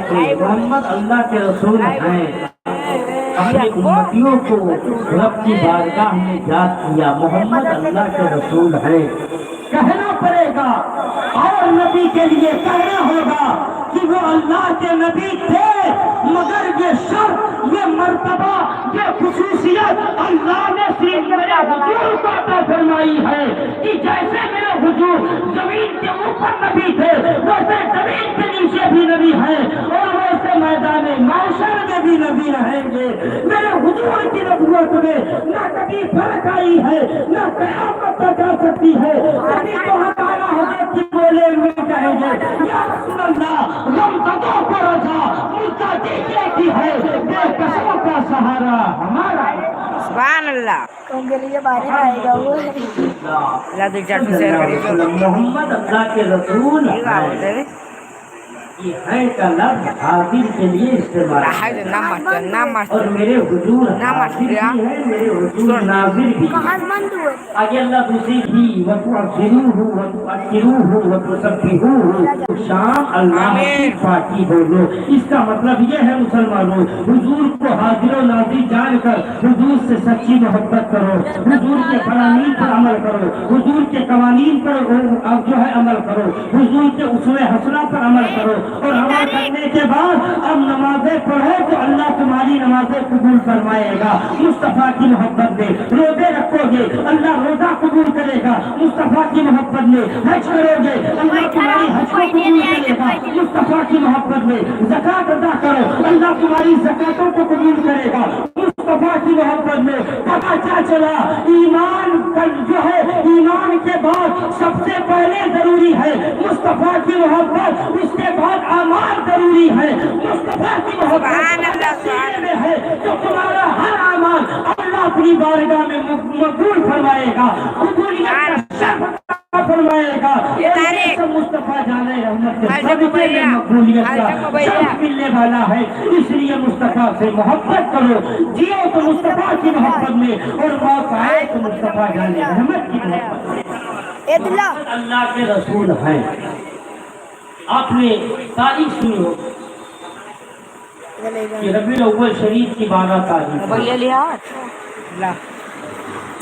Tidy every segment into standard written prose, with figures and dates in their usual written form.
سے محمد اللہ کے رسول ہیں، اپنی امتیوں کو رب کی بارگاہ میں یاد کیا، محمد اللہ کے رسول ہیں، کہنا پڑے گا اور نبی کے لیے کہنا ہوگا کہ وہ اللہ کے نبی تھے، مگر یہ شرط، یہ مرتبہ، یہ خصوصیت اللہ نے صرف میرے حضور کو عطا فرمائی ہے کہ جیسے میرے حضور زمین کے اوپر نبی تھے ویسے زمین کے نیچے بھی نبی ہیں، اور ویسے میدان معاشر میں بھی نبی رہیں گے۔ میرے حضور کی نبوت میں نہ کبھی فرق آئی ہے نہ قیامت تک آ سکتی ہے۔ ابھی تو ہمارا حضرت کی بولے ہوئے کہیں گے یا رسول اللہ غمزدوں کو رضا ملتا دیکھنے کی ہے، بے کسوں کا سہارا ہمارا۔ سبحان اللہ۔ ان کے لیے بارے آئے گا وہ اللہ تو چٹ سے محمد اللہ کے رسول ہیں، یہ ہے کا لفظ حاضر کے لیے استعمال ہے، اور میرے حضور حاضر بھی ہے، میرے حضور ناظر بھی ہے۔ مند ہوئے آگے اللہ دوسری بھی وَتُعَذِّرُوهُ وَتُعَذِّرُوهُ وَتُسَبِّحُوهُ، شام اللہ کی پاکی بولو۔ اس کا مطلب یہ ہے مسلمانوں، حضور کو حاضر و ناظر جان کر حضور سے سچی محبت کرو، حضور کے فرامین پر عمل کرو، حضور کے قوانین پر جو ہے عمل کرو، حضور کے اسوہ حسنہ پر عمل کرو، اور عمل کرنے کے بعد اب نمازیں پڑھو تو اللہ تمہاری نمازیں قبول فرمائے گا مصطفیٰ کی محبت میں۔ روزے رکھو گے اللہ روزہ قبول کرے گا مصطفیٰ کی محبت میں۔ حج کرو گے اللہ تمہاری حج کو قبول کرے گا مصطفیٰ کی محبت میں۔ زکوٰۃ ادا کرو اللہ تمہاری زکاتوں کو قبول کرے گا مصطفیٰ کی محبت میں۔ پتہ کیا چلا، ایمان جو ہے ایمان کے بعد سب سے پہلے ضروری ہے مصطفیٰ کی محبت، اس کے بعد اعمال ضروری ہے مصطفیٰ کی محبت میں ہے تو تمہارا ہر اعمال اللہ اپنی بارگاہ میں مقبول فرمائے گا، قبولیت کا شرف فرمائے گا۔ مصطفیٰ جانے رحمت کے صدقے میں مقبولیت کا شرف ملنے والا ہے، اس لیے مصطفیٰ سے محبت کرو، جیو تو مصطفیٰ کی محبت میں اور موت آئے تو مصطفیٰ جانے رحمت کی محبت میں۔ اللہ کے رسول ہیں، آپ نے تاریخ سنی ہو کہ ربیع الاول شریف کی 12 تاریخ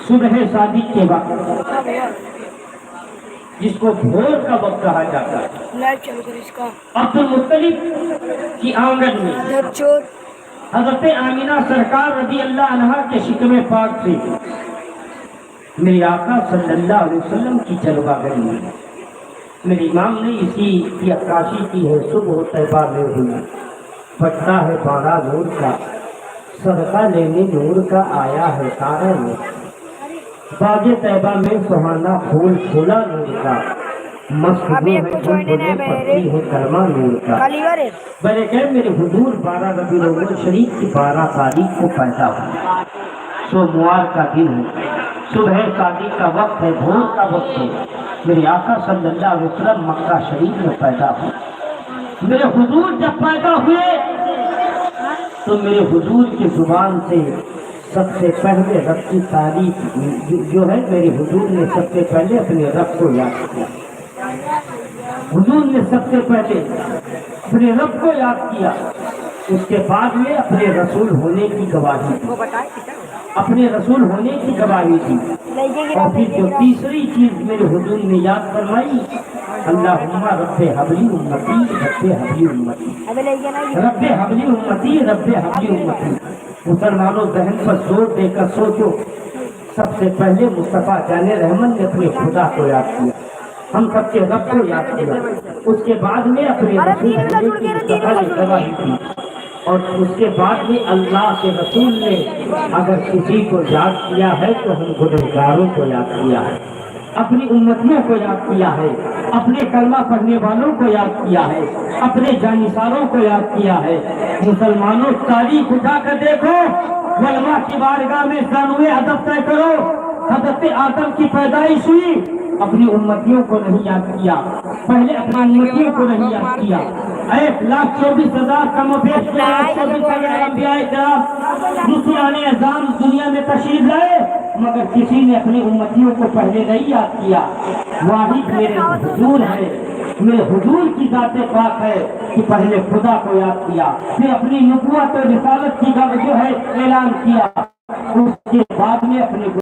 صبح صادق کے وقت، جس کو بھور کا وقت کہا جاتا ہے، عبد المطلب کی آنگن میں حضرت آمینہ سرکار رضی اللہ عنہا کے شکم پاک سے میرے آقا صلی اللہ علیہ وسلم کی جلوہ گری میں، میرے امام نے اسی کی عکاسی کی ہے۔ صبح طیبہ میں ہوئی پٹنا ہے بارہ نور کا، صدقہ لینے نور کا آیا ہے تارا نور، باغ طیبہ میں سہانا پھول کھلا نور کا، مسجدوں میں گنبدیں پڑتی ہے کلمہ نور کا۔ میرے کہ میرے حضور 12 ربیع الاول شریف کی 12 تاریخ کو پیدا ہوئے، سوموار کا دن ہے، صبح صادق کا وقت ہے، بھور کا وقت ہے۔ میرے آقا صلی اللہ علیہ وسلم مکہ شریف میں پیدا ہوئے۔ میرے حضور جب پیدا ہوئے تو میرے حضور کی زبان سے سب سے پہلے رب کی تعریف جو ہے، میرے حضور نے سب سے پہلے اپنے رب کو یاد کیا، حضور نے سب سے پہلے اپنے رب کو یاد کیا، اس کے بعد میں اپنے رسول ہونے کی گواہی دی، اپنے رسول ہونے کی گواہی دی، اور پھر جو تیسری چیز میرے حضور نے یاد فرمائی، اللہم رب حبلی امتی رب حبلی امتی، رب حبلی امتی رب حبلی امتی۔ مسلمانوں ذہن پر زور دے کر سوچو، سب سے پہلے مصطفیٰ جان رحمت نے اپنے خدا کو یاد کیا، ہم سب کے رب کو یاد کیا، اس کے بعد میں اپنے رسول ہونے کی مصطفیٰ نے گواہی دی، اور اس کے بعد بھی اللہ کے رسول نے اگر کسی کو یاد کیا ہے تو ہم گنہگاروں کو یاد کیا ہے، اپنی امتیوں کو یاد کیا ہے، اپنے کلمہ پڑھنے والوں کو یاد کیا ہے، اپنے جانثاروں کو یاد کیا ہے۔ مسلمانوں تاریخ اٹھا کر دیکھو، علماء کی بارگاہ میں ثانوی ادب طے کرو، حضرت آدم کی پیدائش ہوئی، اپنی امتیوں کو نہیں یاد کیا، پہلے اپنی امتیوں کو نہیں یاد کیا۔ 1,24,000 کم و بیش انبیاء کرام رسولان اعظام دنیا میں تشریف لائے، مگر کسی نے اپنی امتیوں کو پہلے نہیں یاد کیا۔ واحد میرے حضور ہے، میرے حضور کی ذات پاک ہے کہ پہلے خدا کو یاد کیا، پھر اپنی نبوت اور رسالت کی جو ہے اعلان کیا، اس کے بعد میں اپنے